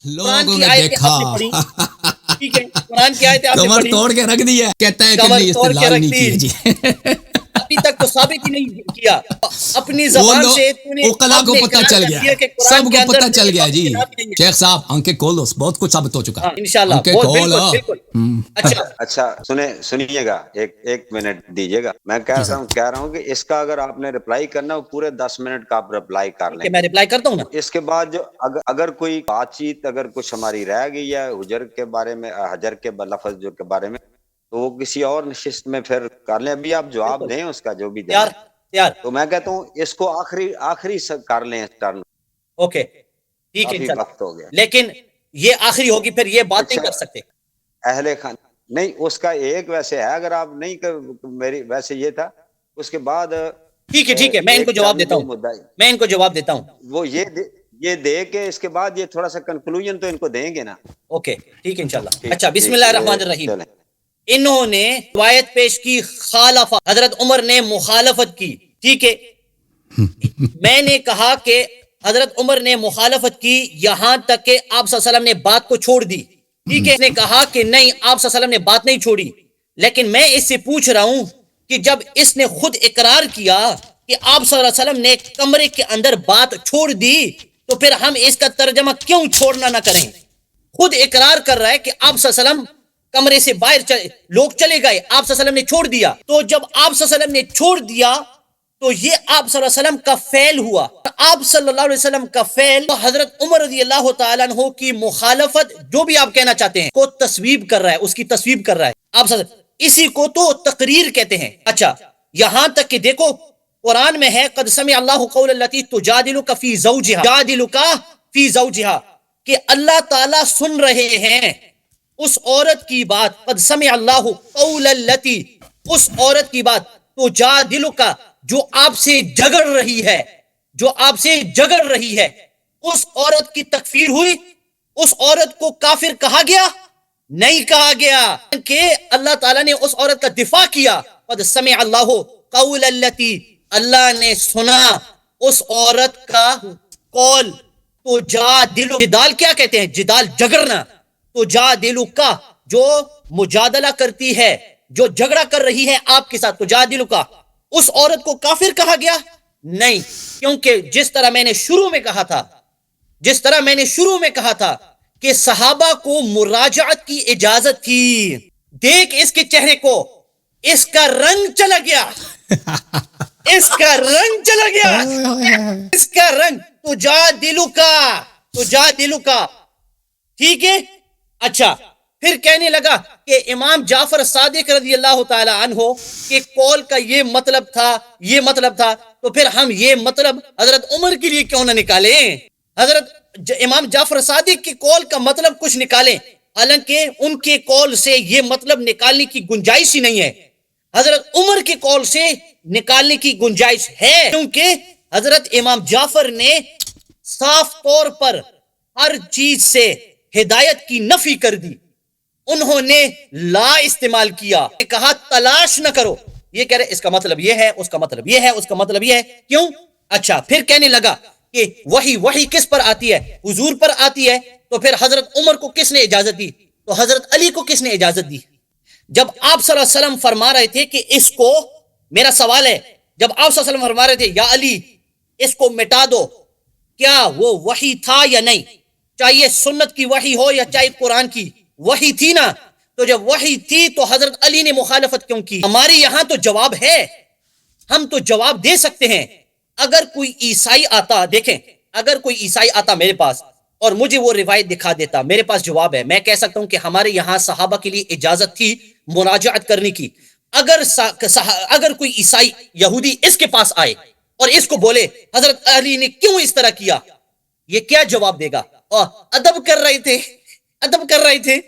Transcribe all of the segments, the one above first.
قرآن لوگوں کی نے آیتیں دیکھا آپ نے پڑھی، ٹھیک ہے، قرآن کی آیتیں آپ نے کمر پڑھی، توڑ کے رکھ دیا، کہتا ہے کہ کمر نہیں توڑ کے استدلال رکھ نہیں دی، کیا جی ابھی تک تو ثابت ہی نہیں کیا، اپنی وہ زبان لوگ سے تو نے اوقلا آپ کو نے پتہ اقرار چل کر گیا دیا ہے، کہ قرآن سب کے کو اندر پتہ چل میرے گیا ہے باپ جی. کی نام نہیں ہے۔ شیخ صاحب آنکھیں کھول دو، بہت کچھ ثابت ہو چکا ہاں ہے، انشاءاللہ، آنکھیں بہت کھول. بالکل بالکل۔ اچھا اچھا سنیے گا، ایک منٹ دیجیے گا، میں جی کہہ رہا ہوں کہ اس کا اگر آپ نے رپلائی کرنا، وہ پورے 10 منٹ کا آپ رپلائی کر ٹھیک ہے، لیں میں گے. رپلائی کرتا ہوں نا۔ تو اس کے بعد جو اگر کوئی بات چیت اگر کچھ ہماری رہ گئی ہے حجر کے بارے میں، حجر کے لفظ جو کے بارے میں، تو وہ کسی اور نشست میں پھر کر لیں. ابھی آپ جواب بالکل دیں اس کا جو بھی دینا تیار ہے. تیار، تو میں کہتا ہوں اس کو آخری کر لیں ٹرن، اوکے ٹھیک ہے کافی انشاءاللہ، وقت ہو گیا. لیکن یہ آخری ہوگی، پھر یہ بات نہیں اچھا، کر سکتے۔ اہل خان نہیں، اس کا ایک ویسے ہے، اگر آپ نہیں میری ویسے یہ تھا. اس کے بعد ٹھیک ہے، میں ان کو ایک جواب ابھی دیتا جو ہوں، مدعا ہے میں ان کو جواب دیتا ہوں۔ وہ یہ دے کے اس کے بعد یہ تھوڑا سا کنکلوژن تو ان کو دیں گے نا. اوکے ٹھیک ہے انشاءاللہ۔ ٹھیک اچھا بسم ٹھیک اللہ الرحمن الرحیم۔ چلیں. انہوں نے روایت پیش کی خالفہ، حضرت عمر نے مخالفت کی، ٹھیک ہے۔ میں نے کہا کہ حضرت عمر نے مخالفت کی یہاں تک کہ آپ صلی اللہ علیہ وسلم نے بات کو چھوڑ دی، ٹھیک ہے۔ اس نے کہا کہ نہیں، آپ صلی اللہ علیہ وسلم نے بات نہیں چھوڑی، لیکن میں اس سے پوچھ رہا ہوں کہ جب اس نے خود اقرار کیا کہ آپ صلی اللہ علیہ وسلم نے کمرے کے اندر بات چھوڑ دی، تو پھر ہم اس کا ترجمہ کیوں چھوڑنا نہ کریں؟ خود اقرار کر رہا ہے کہ آپ صلی اللہ علیہ وسلم کمرے سے باہر لوگ چلے گئے، آپ صلی اللہ علیہ وسلم نے چھوڑ دیا، تو جب آپ صلی اللہ علیہ وسلم نے چھوڑ دیا تو یہ آپ صلی اللہ علیہ وسلم کا فعل ہوا۔ آپ صلی اللہ علیہ وسلم کا فعل حضرت عمر رضی اللہ تعالیٰ عنہ کی مخالفت، جو بھی آپ کہنا چاہتے ہیں، کو تصویب کر رہا ہے، اس کی تصویب کر رہا ہے آپ صلی اللہ علیہ وسلم۔ اسی کو تو تقریر کہتے ہیں۔ اچھا یہاں تک کہ دیکھو قرآن میں ہے قد سمع اللہ قول التی تجادلک فی زوجہا، تجادلک فی زوجہا، کہ اللہ تعالیٰ سن رہے ہیں اس عورت کی بات، قد سمع اللہ قول التی، اس عورت کی بات، تجادلک، جو آپ سے جھگڑ رہی ہے، جو آپ سے جھگڑ رہی ہے۔ اس عورت کی تکفیر ہوئی؟ اس عورت کو کافر کہا گیا؟ نہیں کہا گیا، کہ اللہ تعالیٰ نے اس عورت کا دفاع کیا۔ قد سمع اللہ قول التی، اللہ نے سنا اس عورت کا قول۔ تو جدال کیا کہتے ہیں؟ جدال جگڑنا۔ تو جادلو کا، جو مجادلہ کرتی ہے، جو جھگڑا کر رہی ہے آپ کے ساتھ، تو جادلو کا، اس عورت کو کافر کہا گیا؟ نہیں، کیونکہ جس طرح میں نے شروع میں کہا تھا کہ صحابہ کو مراجعت کی اجازت تھی۔ دیکھ اس کے چہرے کو، اس کا رنگ چلا گیا، اس کا رنگ چلا گیا، اس کا رنگ، تو جا دلو کا، ٹھیک ہے۔ اچھا پھر کہنے لگا کہ امام جعفر صادق رضی اللہ تعالی عنہ کے قول کا یہ مطلب تھا، تو پھر ہم یہ مطلب حضرت عمر کے لیے کیوں نہ نکالیں؟ حضرت امام جعفر صادق کے قول کا مطلب کچھ نکالیں، حالانکہ ان کے قول سے یہ مطلب نکالنے کی گنجائش ہی نہیں ہے۔ حضرت عمر کے قول سے نکالنے کی گنجائش ہے، کیونکہ حضرت امام جعفر نے صاف طور پر ہر چیز سے ہدایت کی نفی کر دی۔ انہوں نے لا استعمال کیا، کہا تلاش نہ کرو، یہ کہہ رہے اس کا مطلب یہ ہے، اس کا مطلب یہ ہے، اس کا مطلب یہ ہے، کیوں؟ اچھا پھر کہنے لگا کہ وحی کس پر آتی ہے؟ حضور پر آتی ہے، تو پھر حضرت عمر کو کس نے اجازت دی؟ تو حضرت علی کو کس نے اجازت دی؟ جب آپ صلی اللہ علیہ وسلم فرما رہے تھے کہ اس کو، میرا سوال ہے، جب آپ صلی اللہ علیہ وسلم فرما رہے تھے یا علی اس کو مٹا دو، کیا وہ وحی تھا یا نہیں؟ چاہیے سنت کی وحی ہو یا چاہے قرآن کی وحی تھی نا؟ تو جب وحی تھی تو حضرت علی نے مخالفت کیوں کی؟ ہمارے یہاں تو جواب ہے، ہم تو جواب دے سکتے ہیں۔ اگر کوئی عیسائی آتا، دیکھیں، اگر کوئی عیسائی آتا میرے پاس اور مجھے وہ روایت دکھا دیتا، میرے پاس جواب ہے، میں کہہ سکتا ہوں کہ ہمارے یہاں صحابہ کے لیے اجازت تھی مراجعت کرنے کی۔ اگر کوئی عیسائی یہودی اس کے پاس آئے اور اس کو بولے حضرت علی نے کیوں اس طرح کیا، یہ کیا جواب دے گا؟ اور ادب کر رہے تھے۔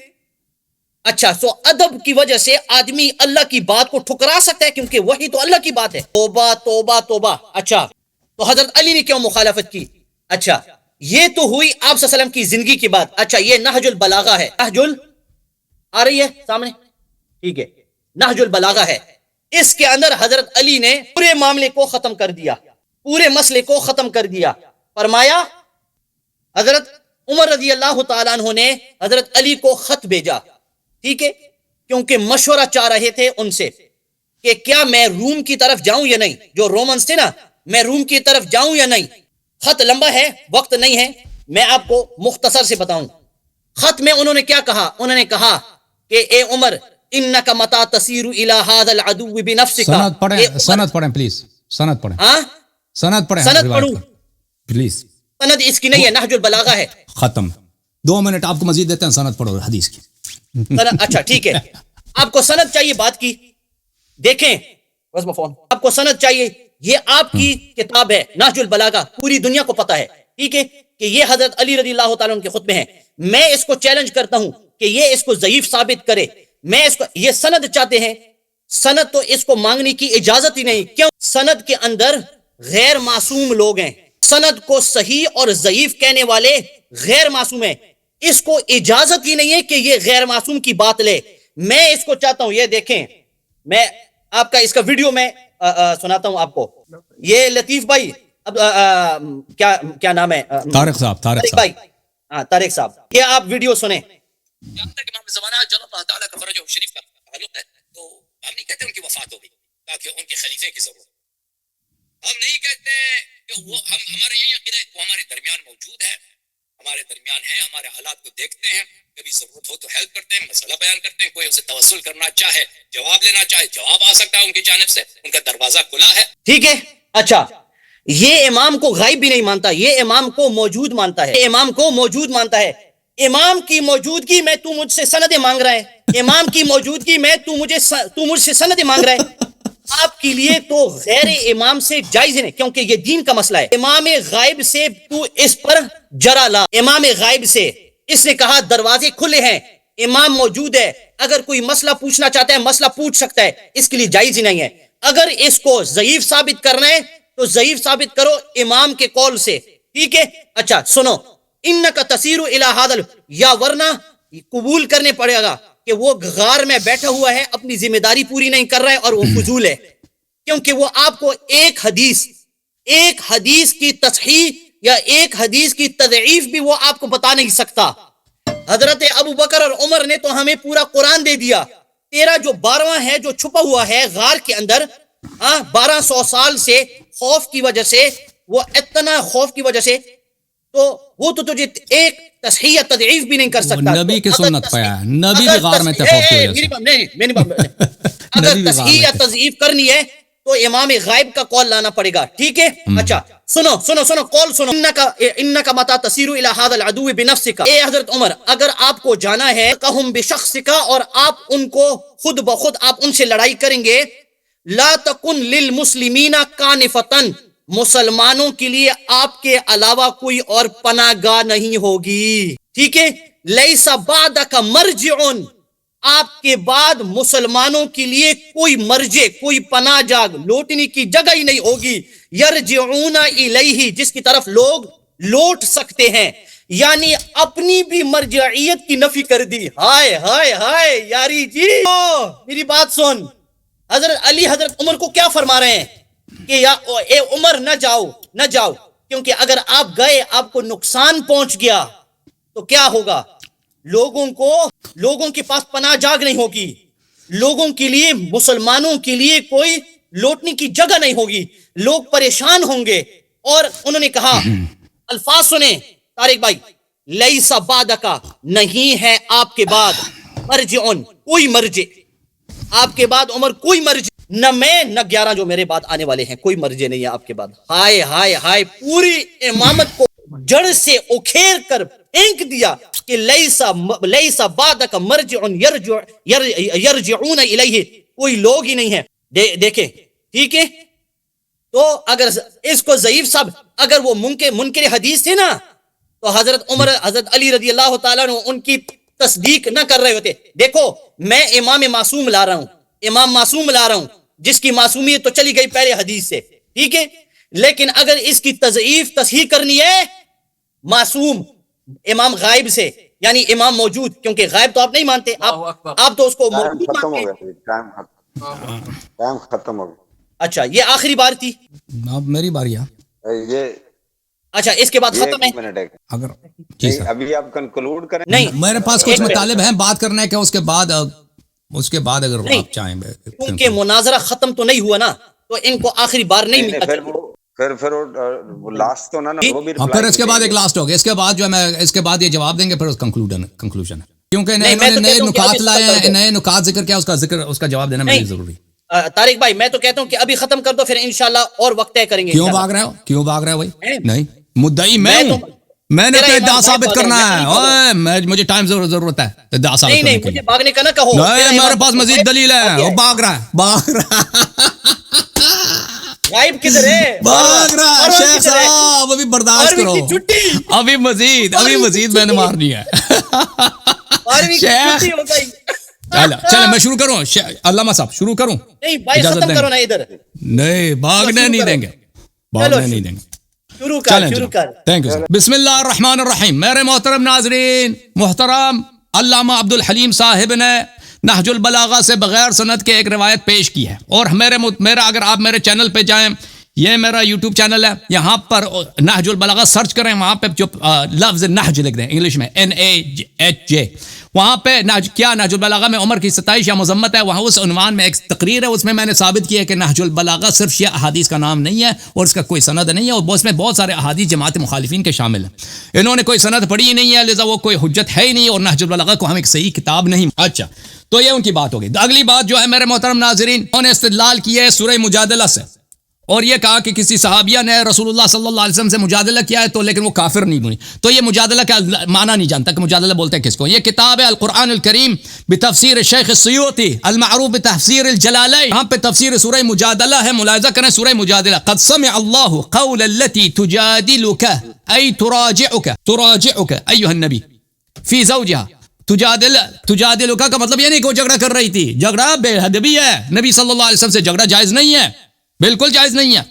اچھا سو ادب کی وجہ سے آدمی اللہ کی بات کو ٹھکرا سکتا ہے، کیونکہ وہی تو اللہ کی بات ہے۔ توبہ توبہ توبہ۔ اچھا تو حضرت علی نے کیوں مخالفت کی؟ اچھا یہ تو ہوئی آپ صلی اللہ علیہ وسلم کی زندگی کی بات۔ اچھا یہ نہج البلاغہ ہے، آ رہی ہے سامنے، ٹھیک ہے، نہج البلاغہ ہے، اس کے اندر حضرت علی نے پورے معاملے کو ختم کر دیا، پورے مسئلے کو ختم کر دیا۔ فرمایا حضرت عمر رضی اللہ تعالیٰ عنہ نے حضرت علی کو خط بھیجا، ٹھیک ہے، کیونکہ مشورہ چاہ رہے تھے ان سے کہ کیا میں روم کی طرف جاؤں یا نہیں، جو رومنز تھے نا، میں روم کی طرف جاؤں یا نہیں. خط لمبا ہے، وقت نہیں ہے، میں آپ کو مختصر سے بتاؤں. خط میں انہوں نے کیا کہا؟ انہوں نے کہا کہ اے عمر انک متا تسیر الی ھذا العدو بنفسک. سند پڑھیں، سند پڑھیں پلیز، سند پڑھیں، ہاں سند پڑھیں، سند پڑھوں، پلیز. سند اس کی نہیں ہے، نہج البلاغہ ہے. ختم. 2 منٹ آپ کو مزید دیتے ہیں، سند پڑھو حدیث کی. اچھا ٹھیک ہے، آپ کو سند چاہیے بات کی. دیکھیں آپ کو سند چاہیے، یہ آپ کی کتاب ہے نہج البلاغہ، پوری دنیا کو پتا ہے، ٹھیک ہے، کہ یہ حضرت علی رضی اللہ تعالیٰ عنہ کے خطبے ہیں. میں اس کو چیلنج کرتا ہوں کہ یہ اس کو ضعیف ثابت کرے. میں اس کو، یہ سند چاہتے ہیں، سند تو اس کو مانگنے کی اجازت ہی نہیں. کیوں؟ سند کے اندر غیر معصوم لوگ ہیں، سند کو صحیح اور ضعیف کہنے والے غیر معصوم ہیں. اس کو اجازت ہی نہیں ہے کہ یہ غیر معصوم کی بات لے. میں اس کو چاہتا ہوں، یہ دیکھیں، میں آپ کا اس کا ویڈیو میں سناتا ہوں آپ کو. یہ لطیف بھائی، اب کیا نام ہے؟ طارق صاحب، طارق بھائی، صاحب. ہاں طارق صاحب، یہ آپ ویڈیو سنیں. جب تک امام زمانہ جل اللہ تعالیٰ کا فرج شریف کا تعلق ہے تو ہم نہیں کہتے ان کی وفات ہو گئی تاکہ ان کے خلیفے کی ضرورت. ہم نہیں کہتے کہ وہ، ہمارے یہی عقیدہ ہے وہ ہمارے درمیان موجود ہے، ہمارے درمیان ہے، ہمارے حالات کو دیکھتے ہیں، کبھی ضرورت ہو تو ہیلپ کرتے ہیں، مسئلہ بیان کرتے ہیں، کوئی اسے توسل کرنا چاہے، جواب لینا چاہے، جواب آ سکتا ہے ان کی جانب سے، ان کا دروازہ کھلا ہے. ٹھیک ہے. اچھا، یہ امام کو غائب بھی نہیں مانتا، یہ امام کو موجود مانتا ہے، یہ امام کو موجود مانتا ہے. امام کی موجودگی میں تو مجھ سے سندیں مانگ رہا ہے، امام کی موجودگی میں تو مجھ سے سندیں مانگ رہا ہے. آپ کے لیے تو غیر امام سے جائز نہیں، کیونکہ یہ دین کا مسئلہ ہے. امام غائب سے تو اس پر جرا لا. امام غائب سے اس نے کہا دروازے کھلے ہیں، امام موجود ہے، اگر کوئی مسئلہ پوچھنا چاہتا ہے مسئلہ پوچھ سکتا ہے، اس کے لیے جائز ہی نہیں ہے. اگر اس کو ضعیف ثابت کرنا ہے تو ضعیف ثابت کرو امام کے قول سے، ٹھیک ہے. اچھا سنو، انک تسیر الی ھذا، یا ورنہ قبول کرنے پڑے گا کہ وہ غار میں بیٹھا ہوا ہے، اپنی ذمہ داری پوری نہیں کر رہا ہے اور وہ فضول ہے، کیونکہ وہ آپ کو ایک حدیث کی تصحیح یا ایک حدیث کی تضعیف بھی وہ آپ کو بتا نہیں سکتا. حضرت ابو بکر اور عمر نے تو ہمیں پورا قرآن دے دیا. تیرا جو 12واں ہے جو چھپا ہوا ہے غار کے اندر، 1200 سال سے خوف کی وجہ سے، وہ اتنا خوف کی وجہ سے، تو وہ تو تجھے ایک تصحیح تضعیف بھی نہیں کر سکتا. نبی کی سنت پایا، نبی بھی غار میں تھے خوف کی وجہ سے. اگر تصحیح یا تضعیف کرنی ہے تو امام غائب کا قول لانا پڑے گا، ٹھیک ہے. اچھا سنو قول سنو. انک متا تسیر الی ھذا العدو بنفسک، اے حضرت عمر اگر آپ کو جانا ہے قہم بشخصک، اور آپ ان کو خود بخود آپ ان سے لڑائی کریں گے، لا تکن للمسلمین کانفتن، مسلمانوں کے لیے آپ کے علاوہ کوئی اور پناہ گاہ نہیں ہوگی، ٹھیک ہے. لیس بعدک مرجع، آپ کے بعد مسلمانوں کے لیے کوئی مرجع، کوئی پناہ جاگ، لوٹنے کی جگہ ہی نہیں ہوگی. یرجعون الیہ، جس کی طرف لوگ لوٹ سکتے ہیں، یعنی اپنی بھی مرجعیت کی نفی کر دی. ہائے ہائے ہائے یاری جی، میری بات سن. حضرت علی حضرت عمر کو کیا فرما رہے ہیں کہ اے عمر نہ جاؤ، کیونکہ اگر آپ گئے آپ کو نقصان پہنچ گیا تو کیا ہوگا؟ لوگوں کے پاس پناہ جاگ نہیں ہوگی، لوگوں کے لیے، مسلمانوں کے لیے کوئی لوٹنے کی جگہ نہیں ہوگی، لوگ پریشان ہوں گے. اور انہوں نے کہا، الفاظ سنیں طارق بھائی، لیس بعدک، نہیں ہے آپ کے بعد، مرجعن، کوئی مرجع، آپ کے بعد عمر کوئی مرجع، نہ میں نہ 11 جو میرے بعد آنے والے ہیں، کوئی مرجع نہیں ہے آپ کے بعد. ہائے ہائے ہائے، پوری امامت کو جڑ سے اکھیر کر پھینک دیا کہ لیس بعدک مرجع یرجعون الیہ، کوئی لوگ ہی نہیں ہے. دیکھیں ٹھیک ہے. تو اگر اس کو ضعیف صاحب، اگر وہ منکر حدیث تھے نا، تو حضرت عمر، حضرت علی رضی اللہ تعالیٰ عنہ ان کی تصدیق نہ کر رہے ہوتے. دیکھو میں امام معصوم لا رہا ہوں، جس کی معصومیت تو چلی گئی پہلے حدیث سے، ٹھیک ہے. لیکن اگر اس کی تضعیف تصحیح کرنی ہے معصوم امام غائب سے، یعنی امام موجود، کیونکہ غائب تو آپ نہیں مانتے، آپ تو اس کو موجود مانتے. ٹائم ختم ہو گیا. اچھا یہ آخری بار تھی، اب میری باری ہے. یہ اچھا اس کے بعد ختم ہے؟ ایک منٹ ہے، اگر جی سر ابھی آپ کنکلوڈ کریں. نہیں میرے پاس کچھ مطالب ہیں بات کرنے کے، اس کے بعد اگر نہیں، آپ چاہیں. کیونکہ مناظرہ ختم تو نہیں ہوا نا، تو ان کو آخری بار نہیں ملتا. پھر وہ لاسٹ تو نا وہ بھی اور پھر اس کے بعد ایک لاسٹ ہوگا، اس کے بعد جو ہے میں اس کے بعد یہ جواب دیں گے، پھر اس کنکلوژن ہے، کیونکہ انہوں نے نئے نکات لائے ہیں، نئے نکات ذکر کیا، اس کا جواب دینا میرے لیے ضروری. طارق بھائی میں تو کہتا ہوں کہ ابھی ختم کر دو، پھر انشاءاللہ اور وقت طے کریں گے. کیوں بھاگ رہے ہو بھائی؟ نہیں، مدعی میں ہوں، میں نے اپنا ادعا ثابت کرنا ہے. مجھے ٹائم ضرورت ہے ادعا ثابت کرنے کے لیے. مجھے بھاگنے کا نہ کہو. نہیں، میرے پاس مزید دلیل ہے. وہ بھاگ رہا غائب کدھر ہے؟ بھاگ رہا ہے شیخ صاحب، ابھی برداشت کرو، ابھی مزید میں نے مارنی ہے. شیخ چلے میں شروع کروں، علامہ صاحب شروع کروں؟ نہیں بھائی ختم کرو نا ادھر. نہیں، بھاگنے نہیں دیں گے. شروع کر. تھینک یو سر. بسم اللہ الرحمن الرحیم. میرے محترم ناظرین، محترم علامہ عبد الحلیم صاحب نے نہج البلاغہ سے بغیر سند کے ایک روایت پیش کی ہے، اور میرا اگر آپ میرے چینل پہ جائیں، یہ میرا یوٹیوب چینل ہے، یہاں پر نہج البلاغہ سرچ کریں، وہاں پہ جو لفظ نہج لکھ دیں انگلش میں NAHJ، وہاں پہ کیا نہج البلاغہ میں عمر کی ستائش یا مذمت ہے، وہاں اس عنوان میں ایک تقریر ہے، اس میں میں نے ثابت کیا ہے کہ نہج البلاغہ صرف شیعہ احادیث کا نام نہیں ہے اور اس کا کوئی سند نہیں ہے، اور اس میں بہت سارے احادیث جماعت مخالفین کے شامل ہیں. انہوں نے کوئی سند پڑھی ہی نہیں ہے، لہذا وہ کوئی حجت ہے ہی نہیں، اور نہج البلاغہ کو ہم ایک صحیح کتاب نہیں. اچھا تو یہ ان کی بات ہوگی. اگلی بات جو ہے میرے محترم ناظرین، انہوں نے استدلال کیا ہے سورہ مجادلہ سے، اور یہ کہا کہ کسی صحابیہ نے رسول اللہ صلی اللہ علیہ وسلم سے مجادلہ کیا ہے تو لیکن وہ کافر نہیں بنی. تو یہ مجادلہ کا معنی نہیں جانتا کہ مجادلہ بولتے ہیں کس کو. یہ کتاب ہے القرآن الکریم بتفسیر الشیخ السیوطی المعروف بتفسیر الجلالین، یہاں پہ تفسیر سورہ مجادلہ ہے. ملاحظہ کریں سورہ مجادلہ. قد سمع اللہ قول التي تجادلك ای تراجعك ایھا النبی فی زوجها. تجادلک کا مطلب یہ نہیں کہ وہ جھگڑا کر رہی تھی، جھگڑا بے ادبی ہے، نبی صلی اللہ علیہ وسلم سے جھگڑا جائز نہیں ہے، بالکل جائز نہیں ہے.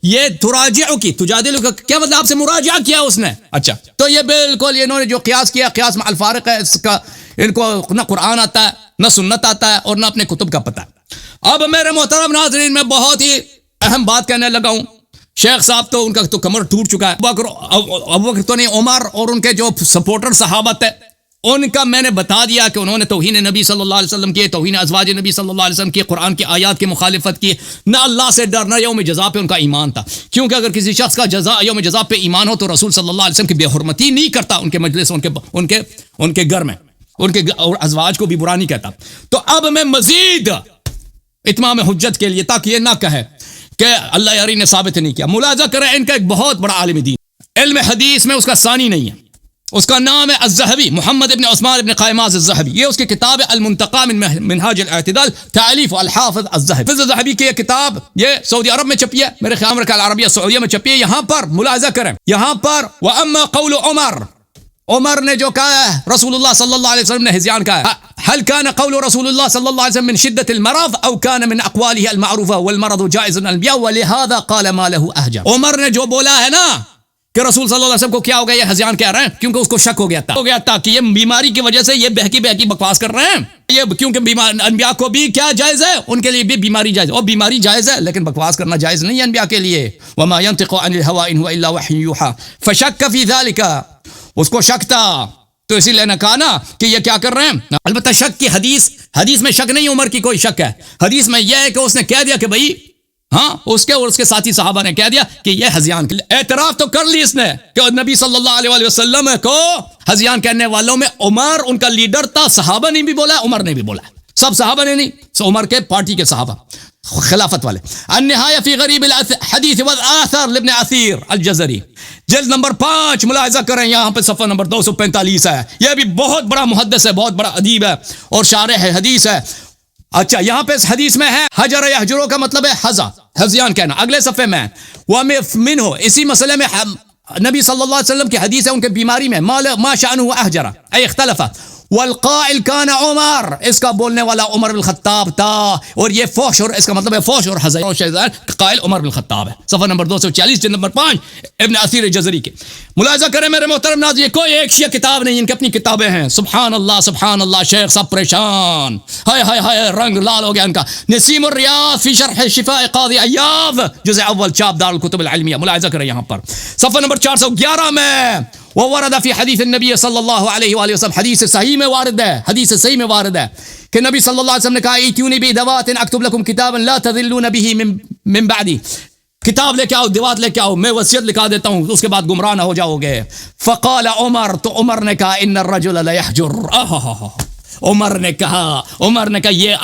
یہ تراجعو کی تجادلو کا کیا مطلب؟ آپ سے مراجعہ کیا اس نے. اچھا تو یہ بالکل انہوں نے جو قیاس کیا، قیاس مع الفارق ہے، اس کا ان کو نہ قرآن آتا ہے، نہ سنت آتا ہے، اور نہ اپنے کتب کا پتہ ہے. اب میرے محترم ناظرین میں بہت ہی اہم بات کہنے لگا ہوں. شیخ صاحب تو ان کا تو کمر ٹوٹ چکا ہے. ابو بکر تو نہیں، عمر اور ان کے جو سپورٹر صحابہ تھے ان کا میں نے بتا دیا کہ انہوں نے توہین نبی صلی اللہ علیہ وسلم کی، توہین ازواج نبی صلی اللہ علیہ وسلم کی، قرآن کی آیات کی مخالفت کی، نہ اللہ سے ڈرنا، یوم جزا پہ ان کا ایمان تھا. کیونکہ اگر کسی شخص کا یوم جزا پہ ایمان ہو تو رسول صلی اللہ علیہ وسلم کی بے حرمتی نہیں کرتا ان کے مجلس، ان کے گھر میں، ان کے ازواج کو بھی برا نہیں کہتا. تو اب میں مزید اتمام حجت کے لیے، تاکہ یہ نہ کہے کہ اللہ یاری نے ثابت نہیں کیا، ملاحظہ کریں ان کا ایک بہت بڑا عالم دین، علم حدیث میں اس کا ثانی نہیں ہے، اس کا نام ہے الذہبی، محمد ابن عثمان ابن قائماز الذہبی. یہ اس کی کتاب ہے المنتقى من منہاج الاعتدال، تالیف الحافظ الذہبی. الذہبی کی یہ کتاب یہ سعودی عرب میں چھپی ہے، میرے خیال میں العربیہ سعودیہ میں چھپی ہے. یہاں پر ملاحظہ کریں، یہاں پر واما قول عمر نے جو کہا ہے رسول اللہ صلی اللہ علیہ وسلم نے ہذیان کہا ہے. هل كان قول رسول الله صلى الله عليه وسلم من شدة المرض او كان من اقواله المعروفة والمرض جائز الانبياء ولهذا قال ما له احجر. عمر نے جو بولا ہے نا کہ رسول صلی اللہ علیہ وسلم کو کیا ہو گیا، یہ ہذیان کہہ رہے ہیں کیونکہ اس کو شک ہو گیا تھا کہ یہ بیماری کی وجہ سے یہ بہکی بکواس کر رہے ہیں. یہ کیونکہ انبیاء کو بھی کیا جائز ہے، ان کے لیے بھی بیماری جائز ہے، اور بیماری جائز ہے لیکن بکواس کرنا جائز نہیں ہے انبیاء کے لیے. وما ينطق عن الهوى ان هو الا وحي يوحى فشك في ذلك، اس کو شک تھا تو اسی لیے نے کہا نا کہ یہ کیا کر رہے ہیں. البتہ شک کی حدیث میں شک نہیں، عمر کی کوئی شک ہے. حدیث میں یہ ہے کہ اس نے کہہ دیا کہ بھائی ہاں، اس کے اور اس کے ساتھی صحابہ نے کہہ دیا کہ یہ ہذیان. اعتراف تو کر لی اس نے کہ نبی صلی اللہ علیہ وسلم کو ہذیان کہنے والوں میں عمر ان کا لیڈر تھا. صحابہ نے بھی بولا، عمر نے بھی بولا، سب صحابہ نے نہیں، عمر کے پارٹی کے صحابہ خلافت والے. النہایہ فی غریب الحدیث والآثار لابن اثیر الجزری، جلد نمبر 5 ملاحظہ کریں، یہاں پہ صفحہ نمبر 245 ہے. یہ بھی بہت بڑا محدث ہے، بہت بڑا ادیب ہے اور شارح حدیث ہے. اچھا یہاں پہ اس حدیث میں ہے حجر یحجرو کا مطلب ہے ہذیان کہنا. اگلے صفحے میں ومن ہو اسی مسئلے میں نبی صلی اللہ علیہ وسلم کی حدیث ہے ان کے بیماری میں ما شأنه احجر ای اختلف والقائل کان عمر، اس کا بولنے والا عمر بن الخطاب تھا، اور یہ فحش، اور اس کا مطلب ہے فحش اور حذر، قائل عمر بن الخطاب ہے. صفحہ نمبر 240 جلد نمبر 5 ابن اثیر جزری کے. ملاحظہ کریں میرے محترم ناظرین، کوئی ایک شیعہ کتاب نہیں، ان کی اپنی کتابیں ہیں. سبحان اللہ سبحان اللہ. شیخ صاحب پریشان، ہائے ہائے ہائے، رنگ لال ہو گیا ان کا. نسیم الریاض فی شرح شفاء قاضی عیاض، جزء اول، چاپ دار الکتب العلمیہ. ملاحظہ کریں یہاں پر صفحہ نمبر 411 میں، وورد فی حدیث النبی صلی اللہ علیہ وآلہ وسلم، حدیث صحیح میں وارد ہے، حدیث صحیح میں وارد ہے کہ نبی صلی اللہ علیہ وسلم نے کہا ایتونی بدوات اکتب لکم کتابا لا تذلون به من بعدی، کتاب لے کے آؤ، دیوات لے کے آؤ، میں وصیت لکھا دیتا ہوں، اس کے بعد گمراہ نہ ہو جاؤ گے. فقال عمر، تو عمر نے کہا ان الرجل لیحجر، عمر نے کہا یہ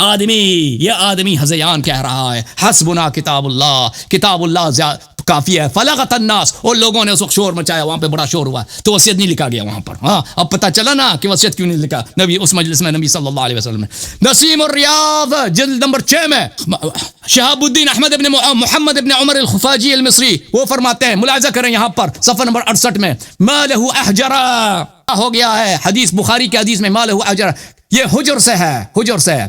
آدمی ہذیان کہہ رہا ہے. حسبنا کتاب اللہ کافی ہے. فلغت الناس، اور لوگوں نے اس وقت شور مچایا، وہاں پہ بڑا شور ہوا، تو وصیت نہیں لکھا گیا وہاں پر. ہاں اب پتہ چلا نا کہ وصیت کیوں نہیں لکھا نبی اس مجلس میں، نبی صلی اللہ علیہ وسلم نے. نسیم الریاض جلد نمبر 6 میں شہاب الدین احمد ابن محمد ابن عمر الخفاجی المصری وہ فرماتے ہیں، ملاحظہ کریں یہاں پر صفحہ نمبر 68 میں، ما لہ احجرا ہو گیا ہے، حدیث بخاری کی حدیث میں ما لہ احجرا، یہ حجر سے ہے.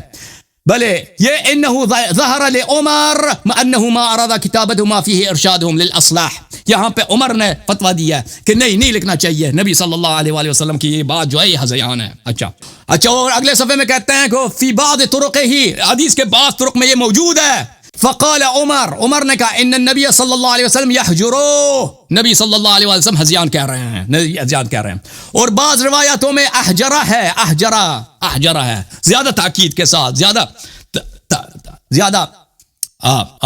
بلے یہ انہو ظہر لعمر انہو ما اراد کتابتہ ما فیہ ارشادہم للاصلاح، یہاں پہ عمر نے فتویٰ دیا ہے کہ نہیں لکھنا چاہیے. نبی صلی اللہ علیہ وآلہ وسلم کی یہ بات جو ہے یہ ہذیان ہے. اچھا اور اگلے صفحے میں کہتے ہیں کہ فی بعض طرقہ ہی، حدیث کے بعض طرق میں یہ موجود ہے. فقال عمر نے کہا ان النبی صلی اللہ علیہ وسلم یحجرو، نبی صلی اللہ علیہ وسلم ہذیان کہہ رہے ہیں. اور بعض روایاتوں میں احجرہ ہے زیادہ تاکید کے ساتھ، زیادہ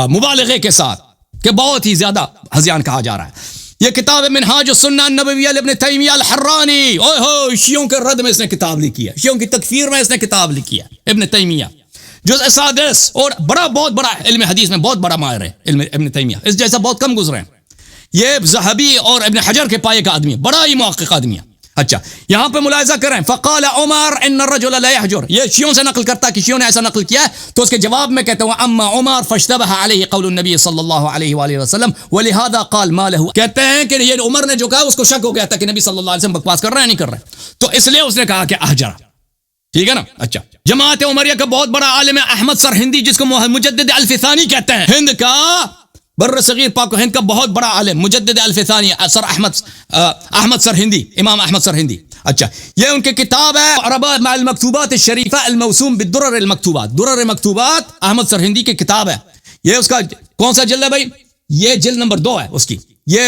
مبالغے کے ساتھ، کہ بہت ہی زیادہ ہذیان کہا جا رہا ہے. یہ کتاب منہاج السنہ النبویہ ابن تیمیہ الحرانی، اوہ ہو، شیعوں کے رد میں اس نے کتاب لکھی ہے، شیعوں کی تکفیر میں اس نے کتاب لکھی ہے. ابن تیمیہ جزء سادس، اور بہت بڑا علم حدیث میں بہت بڑا ماہر ہے علم ابن تیمیہ، اس جیسا بہت کم گزرے ہیں. یہ ذہبی اور ابن حجر کے پائے کا آدمی ہے، بڑا ہی محقق آدمی ہے. اچھا یہاں پہ ملاحظہ کریں، فقال عمر ان الرجل لا يحجر، یہ شیعوں سے نقل کرتا ہے کہ شیعوں نے ایسا نقل کیا ہے، تو اس کے جواب میں کہتے ہیں اما عمر فاشتبه عليه قول النبي صلی اللہ علیہ وآلہ وسلم ولهذا قال ما له، کہتے ہیں کہ یہ عمر نے جو کہا اس کو شک ہو گیا تھا کہ نبی صلی اللہ علیہ وسلم بکواس کر رہے ہیں نہیں کر رہے، تو اس لیے اس نے کہا کہ احجر. ٹھیک ہے نا. اچھا جماعت عمریہ کا بہت بڑا عالم ہے احمد سرہندی، جس کو مجدد الف ثانی کہتے ہیں، ہند کا بر صغیر پاک و ہند کا بہت بڑا عالم، مجدد الف ثانی سر احمد سرہندی، امام احمد سرہندی. اچھا یہ ان کی کتاب ہے عربات مع المکتوبات الشریفہ الموسوم بالدرر المکتوبات، درر مکتوبات احمد سرہندی کی کتاب ہے. یہ اس کا کون سا جلد ہے بھائی؟ یہ جلد نمبر 2 ہے اس کی، یہ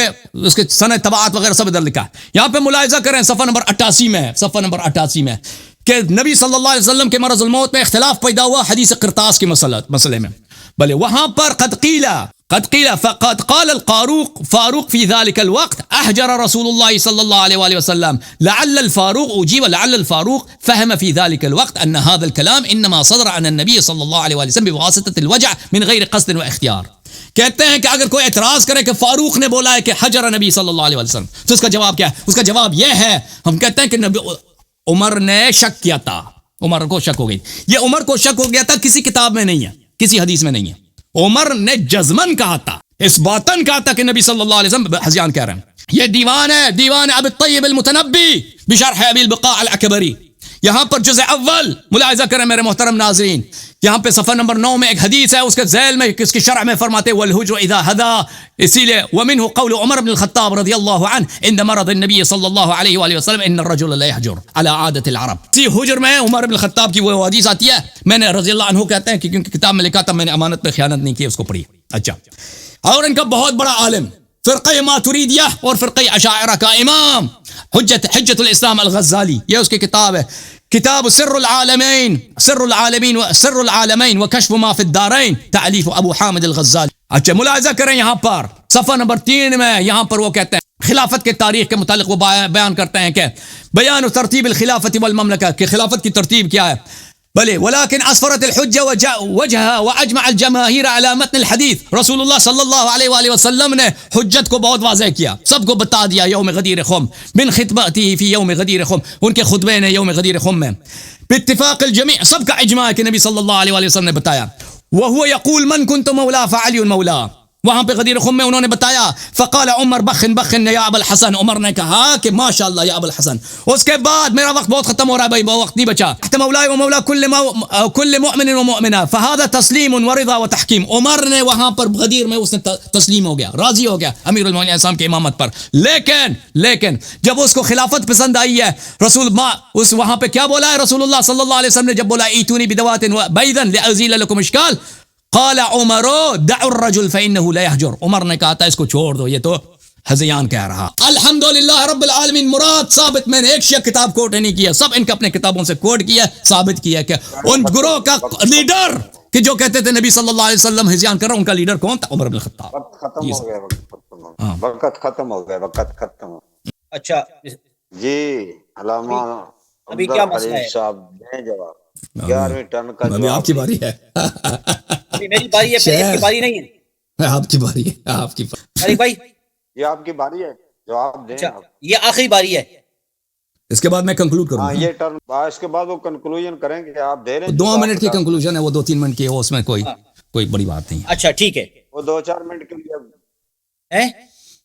اس کے سند طبعات وغیرہ سب ادھر لکھا ہے. یہاں پہ ملاحظہ کریں صفحہ نمبر 88 میں کہ نبی صلی اللہ علیہ وسلم کے مرض الموت میں اختلاف پیدا ہوا حدیث قرطاس کے مسئلے میں. بلے وہاں پر قد قیل فقد قال فاروق في ذلك الوقت احجر رسول الله صلى الله عليه وآله وسلم لعل الفاروق فهم في ذلك الوقت ان هذا الكلام انما صدر عن النبي صلى الله عليه وآله وسلم بواسطة الوجع من غير قصد واختيار. کہتے ہیں کہ اگر کوئی اعتراض کرے کہ فاروق نے بولا ہے کہ حجر نبی صلی اللہ علیہ وسلم، تو اس کا جواب کیا ہے؟ اس کا جواب یہ ہے، ہم کہتے ہیں کہ عمر نے شک کیا تھا، عمر کو شک ہو گئی. یہ عمر کو شک ہو گیا تھا، کسی کتاب میں نہیں ہے، کسی حدیث میں نہیں ہے. عمر نے جزمن کہا تھا، اس باتن کہا تھا کہ نبی صلی اللہ علیہ وسلم ہذیان کہہ رہے ہیں. یہ دیوان ہے، دیوان ابی الطیب المتنبی بشرح ابی البقاء الاکبری. یہاں پر جزء اول ملاحظہ کریں میرے محترم ناظرین، یہاں پہ صفحہ نمبر 9 میں ایک حدیث ہے، اس کے ذیل میں اس کی شرح میں فرماتے والحجر اذا ہدا، اسی لیے ومنه قول عمر بن الخطاب رضی اللہ عنہ عند مرض النبی صلی اللہ علیہ وآلہ وسلم ان الرجل لا يحجر على عادة العرب. اسی حجر میں عمر بن الخطاب کی وہ حدیث آتی ہے، میں نے رضی اللہ عنہ کہتے ہیں کہ کیونکہ کتاب میں لکھا تھا، میں نے امانت پہ خیانت نہیں کی، اس کو پڑھی. اچھا اور ان کا بہت بڑا عالم فرقہ ماتریدیہ اور فرقہ اشاعرہ کا امام حجت الاسلام الغزالی، یہ اس کی کتاب ہے، کتاب سر العالمین وکشف ما فی الدارین، تالیف ابو حامد الغزالی. اچھا ملاحظہ کریں یہاں پر صفحہ نمبر 3 میں، یہاں پر وہ کہتے ہیں خلافت کے تاریخ کے متعلق وہ بیان کرتے ہیں کہ بیان ترتیب الخلافت والمملکہ، کہ خلافت کی ترتیب کیا ہے. بلے ولكن اسفرت الحجة وجهها واجمع الجماهير على متن الحديث. رسول اللہ صلی اللہ علیہ وآلہ وسلم نے حجت کو بہت واضح کیا، سب کو بتا دیا یوم غدیر خم من خطبته في يوم غدیر خم، ان کے خطبے نے یوم غدیر خم میں باتفاق الجميع، سب کا اجماع ہے کہ نبی صلی اللہ علیہ وآلہ وسلم نے بتایا. وهو يقول من كنت مولا فعلي مولا، وہاں پہ غدیر خم میں انہوں نے بتایا فقال عمر بخن بخن یا ابو الحسن، عمر نے کہا کہ ماشاء اللہ یا ابو الحسن. اس کے بعد میرا وقت بہت ختم ہو رہا ہے بھائی، بہت وقت نہیں بچا. مولا و مولا کل مؤمن و مؤمنہ فہذا تسلیم و رضا و تحکیم. عمر نے وہاں پر غدیر میں اس نے تسلیم ہو گیا، راضی ہو گیا امیر المومنین السلام کی امامت پر. لیکن جب اس کو خلافت پسند آئی ہے، اس وہاں پہ کیا بولا ہے رسول اللہ صلی اللہ علیہ وسلم نے؟ جب بولا ایتونی بدوات بیضا لازیل لکم اشکال، قال عمر دع الرجل فانه لا يهجر. عمر نے کہا تھا اس کو چھوڑ دو، یہ تو ہذیان کہہ رہا. الحمدللہ رب العالمین. مراد ثابت، میں نے ایک شیعہ کتاب کوٹ نہیں کیا، سب ان کے اپنے کتابوں سے کوٹ کیا، ثابت کیا کہ ان گروہ کا لیڈر کہ جو کہتے تھے نبی صلی اللہ علیہ وسلم ہذیان کر رہا، ان کا لیڈر کون تھا؟ عمر بن الخطاب. وقت ختم ہو گیا، وقت ختم ہو گیا. اچھا جی علامہ ابھی کیا مسئلہ ہے؟ صاحب دیں جواب. 11ویں ٹرن کا ابھی آپ کی باری ہے. ابھی میری باری ہے، پھر آپ کی باری نہیں ہے. آپ کی باری ہے، آپ کی طارق بھائی یہ آپ کی باری ہے، جواب دیں. اچھا یہ آخری باری ہے. اس کے بعد میں کنکلوڈ کروں ہاں گا. یہ ٹرن، اس کے بعد وہ کنکلوژن کریں گے. آپ دے رہے ہیں 2 منٹ کی کنکلوژن ہے وہ، 2-3 منٹ کی ہے، اس میں کوئی بڑی بات نہیں ہے. اچھا ٹھیک ہے. وہ 2-4 منٹ کے لیے ہیں؟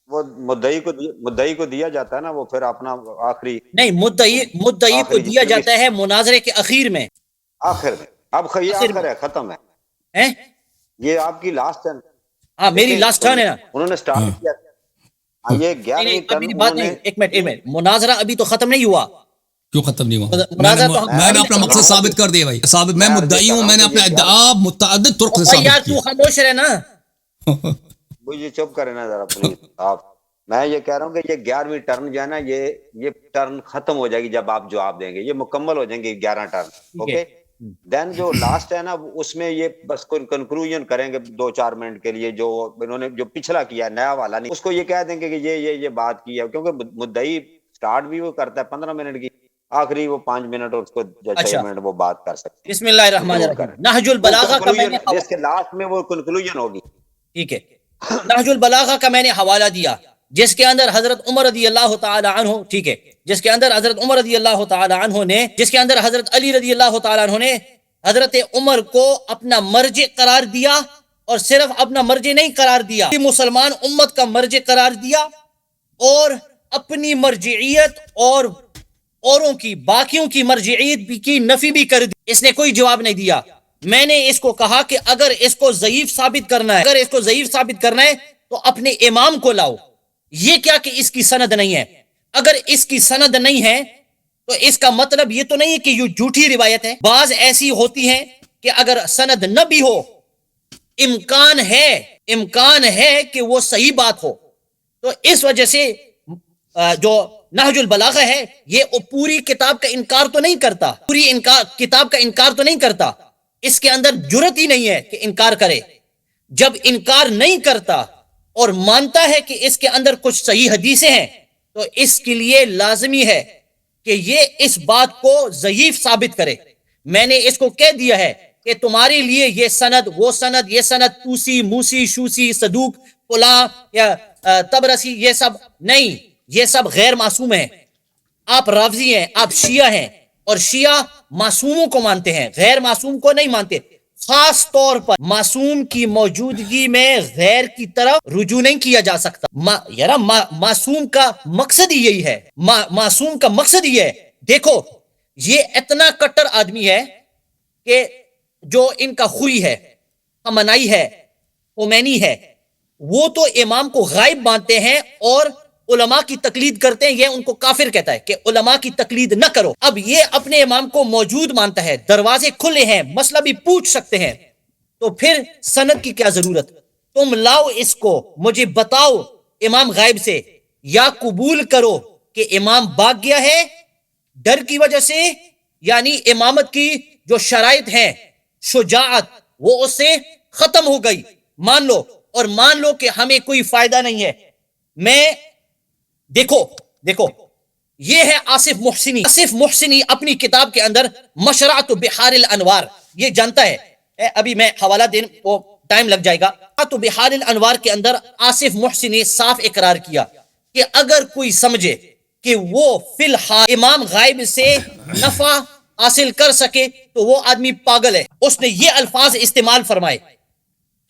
وہ مدعی کو دیا جاتا ہے نا، وہ پھر اپنا آخری نہیں، مدعی کو دیا جاتا ہے مناظرے کے اخیر میں، آخر میں. اب یہ آخر ہے، ختم ہے. ہیں؟ یہ آپ کی لاسٹ ہے. ہاں میری لاسٹ ٹرن ہے نا. انہوں نے سٹارٹ کیا. یہ 11ویں ٹرن میری بات نہیں، ایک منٹ، مناظرہ ابھی تو ختم نہیں ہوا. کیوں ختم نہیں ہوا؟ مناظرہ تو میں نے اپنا مقصد ثابت کر دیا بھائی. ثابت، میں مدعی ہوں، میں نے اپنا ادعا متعدد طرق سے یار ثابت تو کیا. خاموش رہے نا. مجھے چپ کرے نا ذرا پلیز آپ. میں یہ کہہ رہا ہوں کہ یہ 11ویں ٹرن جو ہے نا، یہ ٹرن ختم ہو جائے گی جب آپ جواب دیں گے. یہ مکمل ہو جائیں گے 11 ٹرن. اوکے، دین جو لاسٹ ہے نا اس میں یہ بس کوئی کنکلوژن کریں گے 2-4 منٹ کے لیے. جو انہوں نے جو پچھلا کیا نیا والا نہیں، اس کو یہ کہہ دیں گے کہ یہ بات کی ہے. کیونکہ مدعی سٹارٹ بھی وہ کرتا ہے 15 منٹ کی، آخری وہ 5 منٹ اور اس کو 6 منٹ وہ بات کر سکتے ہیں. بسم اللہ الرحمن الرحیم. نہج البلاغہ کا میں نے جس کے لاسٹ میں وہ کنکلوژن ہوگی. ٹھیک ہے. نہج البلاغہ کا میں نے حوالہ دیا، جس کے اندر حضرت عمر رضی اللہ تعالی عنہ، ٹھیک ہے، جس کے اندر حضرت عمر رضی اللہ تعالی عنہ نے، جس کے اندر حضرت علی رضی اللہ تعالی عنہ نے حضرت عمر کو اپنا مرجع قرار دیا، اور صرف اپنا مرجع نہیں قرار دیا، مسلمان امت کا مرجع قرار دیا، اور اپنی مرجعیت اور اوروں کی، باقیوں کی مرجعیت کی نفی بھی کر دی. اس نے کوئی جواب نہیں دیا. میں نے اس کو کہا کہ اگر اس کو ضعیف ثابت کرنا ہے تو اپنے امام کو لاؤ. یہ کیا کہ اس کی سند نہیں ہے؟ اگر اس کی سند نہیں ہے تو اس کا مطلب یہ تو نہیں ہے کہ یہ جھوٹی روایت ہے. بعض ایسی ہوتی ہیں کہ اگر سند نہ بھی ہو، امکان ہے کہ وہ صحیح بات ہو. تو اس وجہ سے جو نہج البلاغہ ہے یہ پوری کتاب کا انکار تو نہیں کرتا، کتاب کا انکار تو نہیں کرتا. اس کے اندر جرت ہی نہیں ہے کہ انکار کرے. جب انکار نہیں کرتا اور مانتا ہے کہ اس کے اندر کچھ صحیح حدیثیں ہیں، تو اس کے لیے لازمی ہے کہ یہ اس بات کو ضعیف ثابت کرے. میں نے اس کو کہہ دیا ہے کہ تمہارے لیے یہ سند، وہ سند، یہ سند توسی، موسی، شوسی، صدوق، فلاں یا تبرسی، یہ سب نہیں، یہ سب غیر معصوم ہیں. آپ رافضی ہیں، آپ شیعہ ہیں، اور شیعہ معصوموں کو مانتے ہیں، غیر معصوم کو نہیں مانتے. خاص طور پر معصوم کی موجودگی میں غیر کی طرف رجوع نہیں کیا جا سکتا. معصوم کا مقصد ہی یہی ہے. معصوم کا مقصد یہ ہے. دیکھو یہ اتنا کٹر آدمی ہے کہ جو ان کا خوئی ہے، خمینی ہے، خمینی ہے، وہ تو امام کو غائب مانتے ہیں اور علماء کی تقلید کرتے ہیں. یہ ان کو کافر کہتا ہے کہ علماء کی تقلید نہ کرو. اب یہ اپنے امام کو موجود مانتا ہے، دروازے کھلے ہیں، مسئلہ بھی پوچھ سکتے ہیں، تو پھر سند کی کیا ضرورت؟ تم لاؤ اس کو، مجھے بتاؤ امام غائب سے، یا قبول کرو کہ امام بھاگ گیا ہے ڈر کی وجہ سے، یعنی امامت کی جو شرائط ہیں، شجاعت، وہ اس سے ختم ہو گئی، مان لو، اور مان لو کہ ہمیں کوئی فائدہ نہیں ہے. میں دیکھو یہ ہے آصف محسنی اپنی کتاب کے اندر مشرعۃ بحار الانوار، یہ جانتا ہے. ابھی میں حوالہ دینے کو ٹائم لگ جائے گا. تو بحار الانوار کے اندر آصف محسنی صاف اقرار کیا کہ اگر کوئی سمجھے کہ وہ فی الحال امام غائب سے نفع حاصل کر سکے تو وہ آدمی پاگل ہے. اس نے یہ الفاظ استعمال فرمائے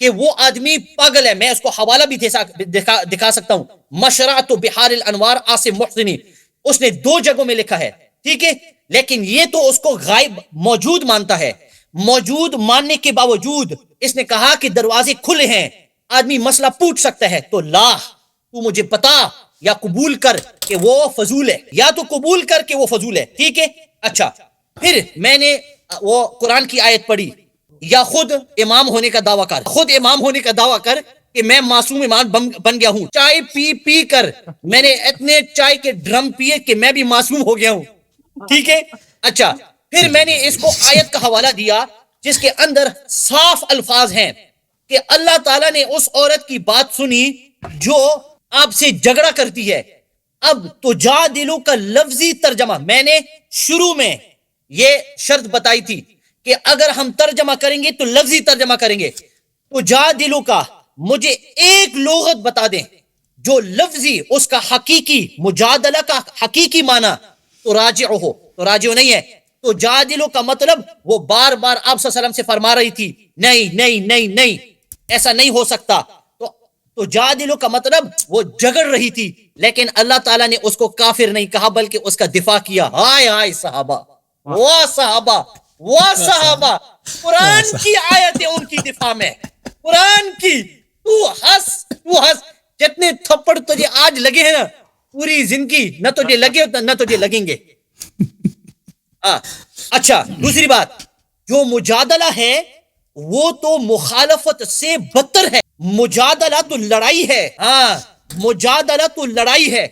کہ وہ آدمی پاگل ہے. میں اس کو حوالہ بھی دکھا سکتا ہوں. مشرعۃ بحار الانوار عاصم محسنی, اس نے 2 جگہوں میں لکھا ہے, ٹھیک ہے. لیکن یہ تو اس کو غائب موجود مانتا ہے. موجود ماننے کے باوجود اس نے کہا کہ دروازے کھلے ہیں, آدمی مسئلہ پوچھ سکتا ہے. تو لا, تو مجھے بتا یا قبول کر کہ وہ فضول ہے, یا تو قبول کر کہ وہ فضول ہے, ٹھیک ہے. اچھا, پھر میں نے وہ قرآن کی آیت پڑھی, یا خود امام ہونے کا دعویٰ کر, خود امام ہونے کا دعویٰ کر کہ میں معصوم امام بن گیا ہوں. چائے پی پی کر میں نے اتنے چائے کے ڈرم پیے کہ میں بھی معصوم ہو گیا ہوں, ٹھیک ہے. اچھا, پھر میں نے اس کو آیت کا حوالہ دیا جس کے اندر صاف الفاظ ہیں کہ اللہ تعالیٰ نے اس عورت کی بات سنی جو آپ سے جھگڑا کرتی ہے. اب تجادلو کا لفظی ترجمہ, میں نے شروع میں یہ شرط بتائی تھی کہ اگر ہم ترجمہ کریں گے تو لفظی ترجمہ کریں گے. تجادلو کا مجھے ایک لغت بتا دیں جو لفظی اس کا حقیقی, مجادلہ کا حقیقی معنی تو راجع ہو. تو راجع نہیں ہے. تو جادلو کا مطلب وہ بار بار آپ صلی اللہ علیہ وسلم سے فرما رہی تھی نہیں نہیں نہیں نہیں, ایسا نہیں ہو سکتا. تو جادلو کا مطلب وہ جھگڑ رہی تھی, لیکن اللہ تعالیٰ نے اس کو کافر نہیں کہا بلکہ اس کا دفاع کیا. ہائے ہائے صحابہ, وہ صحابہ, وہ صحابہ, قرآن کی آیتیں ان کی دفاع میں, قرآن کی. تو ہنس, جتنے تھپڑ تجھے آج لگے ہیں نا, پوری زندگی نہ تجھے لگے نہ تجھے لگیں گے. اچھا, دوسری بات, جو مجادلہ ہے وہ تو مخالفت سے بدتر ہے. مجادلہ تو لڑائی ہے, ہاں مجادلہ تو لڑائی ہے.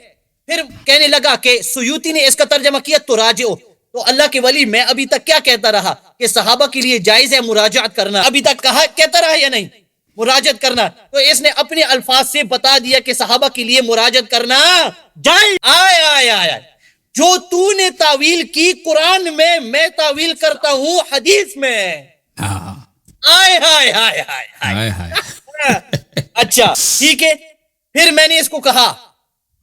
پھر کہنے لگا کہ سیوطی نے اس کا ترجمہ کیا تو راجع ہو. تو اللہ کے ولی, میں ابھی تک کیا کہتا رہا کہ صحابہ کے لیے جائز ہے مراجعت کرنا, ابھی تک کہتا رہا یا نہیں, مراجعت کرنا. تو اس نے اپنے الفاظ سے بتا دیا کہ صحابہ کے لیے مراجعت کرنا جائز. آیا جو تو نے تعویل کی قرآن میں تعویل کرتا ہوں حدیث میں. اچھا ٹھیک ہے. پھر میں نے اس کو کہا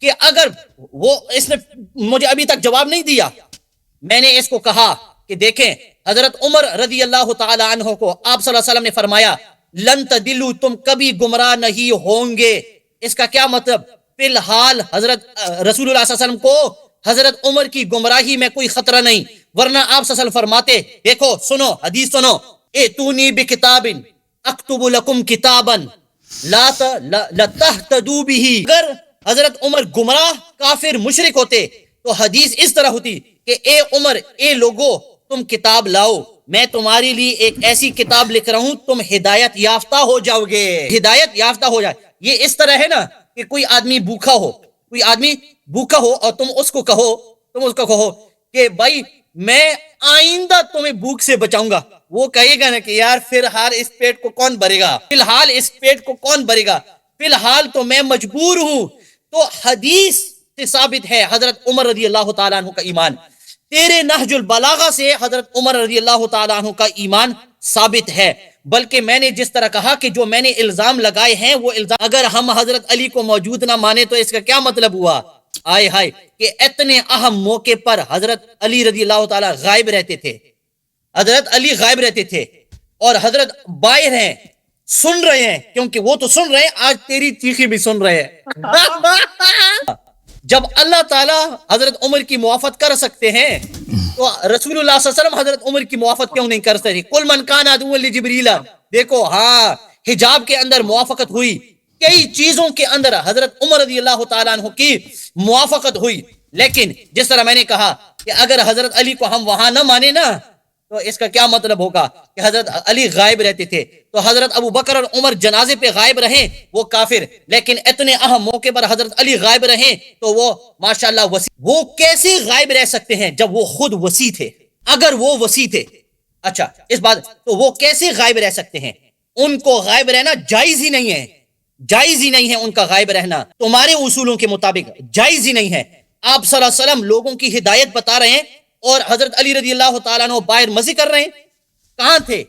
کہ اگر وہ, اس نے مجھے ابھی تک جواب نہیں دیا. میں نے اس کو کہا کہ دیکھیں, حضرت عمر رضی اللہ تعالی عنہ کو آپ صلی اللہ علیہ وسلم نے فرمایا لن تدلوا, تم کبھی گمراہ نہیں ہوں گے. اس کا کیا مطلب؟ فی الحال حضرت رسول اللہ صلی اللہ علیہ وسلم کو حضرت عمر کی گمراہی میں کوئی خطرہ نہیں, ورنہ آپ صلی اللہ علیہ وسلم فرماتے, دیکھو سنو حدیث سنو, ائتونی بکتاب اکتب لکم کتابا لا تہتدوا بہ. اگر حضرت عمر گمراہ کافر مشرک ہوتے تو حدیث اس طرح ہوتی کہ اے عمر, اے لوگو, تم کتاب لاؤ, میں تمہارے لیے ایک ایسی کتاب لکھ رہا ہوں, تم ہدایت یافتہ ہو جاؤ گے, ہدایت یافتہ ہو جائے. یہ اس طرح ہے نا کہ کوئی آدمی بھوکا ہو, کوئی آدمی بھوکا ہو اور تم اس کو کہو کہ بھائی میں آئندہ تمہیں بھوک سے بچاؤں گا. وہ کہے گا نا کہ یار فی الحال اس پیٹ کو کون بھرے گا, فی الحال تو میں مجبور ہوں. تو حدیث سے ثابت ہے حضرت عمر رضی اللہ تعالیٰ عنہ کا ایمان. تیرے نہج البلاغہ سے حضرت عمر رضی اللہ تعالیٰ عنہ کا ایمان ثابت ہے. بلکہ میں نے جس طرح کہا کہ جو میں نے الزام لگائے ہیں وہ الزام, اگر ہم حضرت علی کو موجود نہ مانے تو اس کا کیا مطلب ہوا؟ آئے ہائے, کہ اتنے اہم موقع پر حضرت علی رضی اللہ تعالیٰ غائب رہتے تھے, حضرت علی غائب رہتے تھے, اور حضرت باہر ہیں, سن رہے ہیں, کیونکہ وہ تو سن رہے ہیں, آج تیری چیخی بھی سن رہے ہیں. جب اللہ تعالیٰ حضرت عمر کی موافقت کر سکتے ہیں تو رسول اللہ صلی اللہ علیہ وسلم حضرت عمر کی موافقت کیوں نہیں کر سکتے؟ قل من کان عدوا لجبریل, دیکھو ہاں حجاب کے اندر موافقت ہوئی, کئی چیزوں کے اندر حضرت عمر رضی اللہ تعالیٰ عنہ کی موافقت ہوئی. لیکن جس طرح میں نے کہا کہ اگر حضرت علی کو ہم وہاں نہ مانے نا تو اس کا کیا مطلب ہوگا کہ حضرت علی غائب رہتے تھے. تو حضرت ابو بکر اور عمر جنازے پہ غائب رہیں وہ کافر, لیکن اتنے اہم موقع پر حضرت علی غائب رہیں تو وہ ماشاءاللہ وسیع. وہ کیسے غائب رہ سکتے ہیں جب وہ خود وسیع تھے؟ اگر وہ وسیع تھے, اچھا اس بات, تو وہ کیسے غائب رہ سکتے ہیں؟ ان کو غائب رہنا جائز ہی نہیں ہے, جائز ہی نہیں ہے ان کا غائب رہنا, تمہارے اصولوں کے مطابق جائز ہی نہیں ہے. آپ صلی اللہ علیہ وسلم لوگوں کی ہدایت بتا رہے ہیں اور حضرت علی رضی اللہ تعالیٰ عنہ باہر مزے کر رہے ہیں. کہاں تھے؟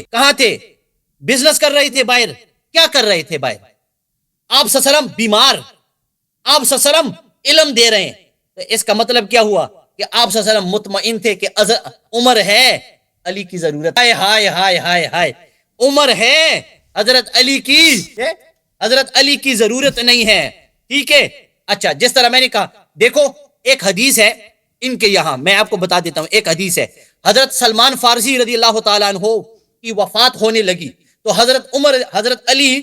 کہاں تھے؟ بزنس کر رہے تھے باہر, کیا کر رہے تھے باہر؟ آپ صلی اللہ علیہ وسلم بیمار, آپ صلی اللہ علیہ وسلم علم دے رہے ہیں. تو اس کا مطلب کیا ہوا کہ آپ صلی اللہ علیہ وسلم مطمئن تھے کہ عمر ہے, علی کی ضرورت. ہائے ہائے ہائے ہائے ہائے, عمر ہے، حضرت علی کی ضرورت نہیں ہے. ٹھیک ہے. اچھا جس طرح میں نے کہا، دیکھو ایک حدیث ہے ان کے یہاں، میں آپ کو بتا دیتا ہوں. ایک حدیث ہے، حضرت سلمان فارسی رضی اللہ تعالیٰ عنہ کی وفات ہونے لگی تو حضرت علی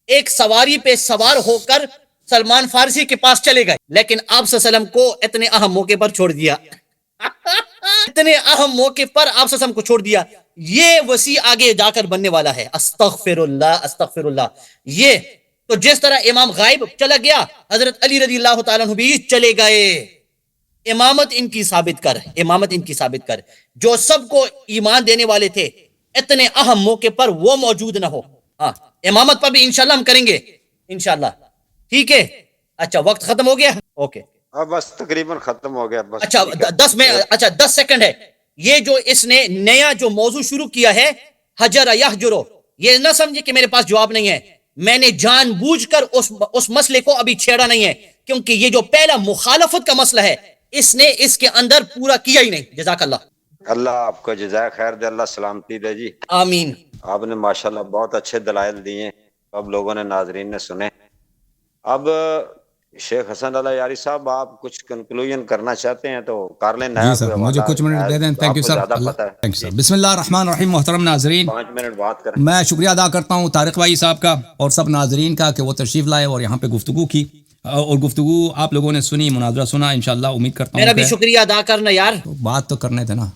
ایک سواری پہ سوار ہو کر سلمان فارسی کے پاس چلے گئے، لیکن آپ صلی اللہ علیہ وسلم کو اتنے اہم موقع پر چھوڑ دیا. اتنے اہم موقع پر آپ صلی اللہ علیہ وسلم کو چھوڑ دیا. یہ وسیع آگے جا کر بننے والا ہے. استغفر اللہ. یہ تو جس طرح امام غائب چلا گیا، حضرت علی رضی اللہ تعالیٰ عنہ بھی چلے گئے. امامت ان کی ثابت کر جو سب کو ایمان دینے والے تھے، اتنے اہم موقع پر وہ موجود نہ ہو. ہاں امامت پر بھی انشاءاللہ ہم کریں گے انشاءاللہ. ٹھیک ہے. اچھا وقت ختم ہو گیا. اوکے اب بس تقریباً ختم ہو گیا. بس اچھا 10 سیکنڈ ہے. یہ جو اس نے نیا جو موضوع شروع کیا ہے، حجر یحجرو، یہ نہ سمجھے کہ میرے پاس جواب نہیں ہے. میں نے جان بوجھ کر اس مسئلے کو ابھی چھیڑا نہیں ہے، کیونکہ یہ جو پہلا مخالفت کا مسئلہ ہے اس نے اس کے اندر پورا کیا ہی نہیں. جزاک اللہ. اللہ آپ کو جزائے خیر دے، اللہ سلامتی دے جی. آمین. آپ نے ماشاءاللہ بہت اچھے دلائل دیے، اب لوگوں نے، ناظرین نے سنے. اب شیخ حسن اللہ یاری صاحب آپ کچھ کنکلوژن کرنا چاہتے ہیں تو کر لیں. جی سر مجھے کچھ منٹ دے دیں. Thank you sir. Thank you سر. بسم اللہ الرحمن الرحیم. محترم ناظرین 5 منٹ بات کریں. میں شکریہ ادا کرتا ہوں طارق بھائی صاحب کا اور سب ناظرین کا کہ وہ تشریف لائے اور یہاں پہ گفتگو کی، اور گفتگو آپ لوگوں نے سنی، مناظرہ سنا. انشاءاللہ امید کرتا ہوں میرا بھی شکریہ ادا کرنا یار. بات تو کرنے تھے نا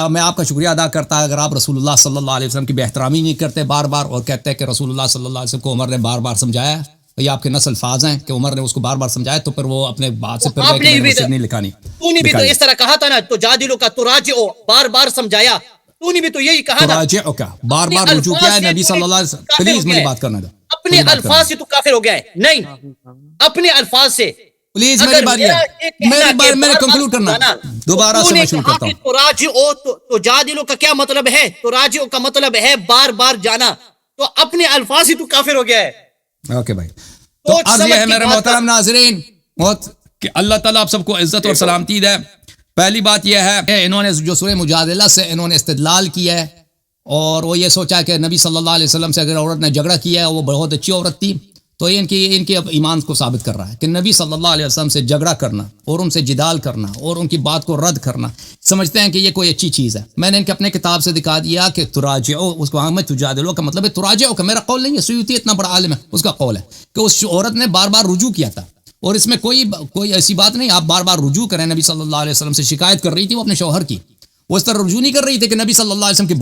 میں آپ کا شکریہ ادا کرتا اگر آپ رسول اللہ صلی اللہ علیہ وسلم کی بے احترامی نہیں کرتے بار بار، اور کہتے ہیں کہ رسول اللہ صلی اللہ علیہ وسلم کو عمر نے بار بار سمجھایا. یہ آپ کے نسل الفاظ ہیں کہ عمر نے اس کو بار بار سمجھایا، تو پھر وہ اپنے بات سے پھر نہیں لکھانی. تو نے بھی تو اس طرح کہا تھا نا، تو جادلوں کا تراجعو، بار بار سمجھایا. تو نے بھی تو یہی کہا نا، تراجعو کا بار بار رجوع کیا ہے نبی صلی اللہ علیہ وسلم. پلیز مجھے بات کرنا دو. اپنے الفاظ سے تو کافر ہو گیا ہے. نہیں، اپنے الفاظ سے. پلیز میری باری ہے، میں نے کنکلوڈ کرنا. دوبارہ سے میں شروع کرتا ہوں. تراجعو تو جادلوں کا کیا مطلب ہے؟ تراجعو کا مطلب ہے بار بار جانا. تو اپنے الفاظ سے تو کافر ہو گیا ہے. اوکے بھائی. تو عرض یہ ہے میرے محترم ناظرین کہ اللہ تعالیٰ آپ سب کو عزت اور سلامتی دے. پہلی بات یہ ہے کہ انہوں نے جو سورہ مجادلہ سے انہوں نے استدلال کیا ہے، اور وہ یہ سوچا کہ نبی صلی اللہ علیہ وسلم سے اگر عورت نے جھگڑا کیا ہے وہ بہت اچھی عورت تھی، تو یہ ان کے ایمان کو ثابت کر رہا ہے کہ نبی صلی اللہ علیہ وسلم سے جھگڑا کرنا اور ان سے جدال کرنا اور ان کی بات کو رد کرنا سمجھتے ہیں کہ یہ کوئی اچھی چیز ہے. میں نے ان کے اپنے کتاب سے دکھا دیا کہ تراجعو، اس کو میں تجادلو کا مطلب ہے تراجعو کا، میرا قول نہیں ہے، سیوطی اتنا بڑا عالم ہے، اس کا قول ہے کہ اس عورت نے بار بار رجوع کیا تھا، اور اس میں کوئی ایسی بات نہیں آپ بار بار رجوع کریں. نبی صلی اللہ علیہ وسلم سے شکایت کر رہی تھی وہ اپنے شوہر کی، وہ اس طرح رجوع نہیں کر رہی تھی کہ نبی صلی اللہ علیہ وسلم کی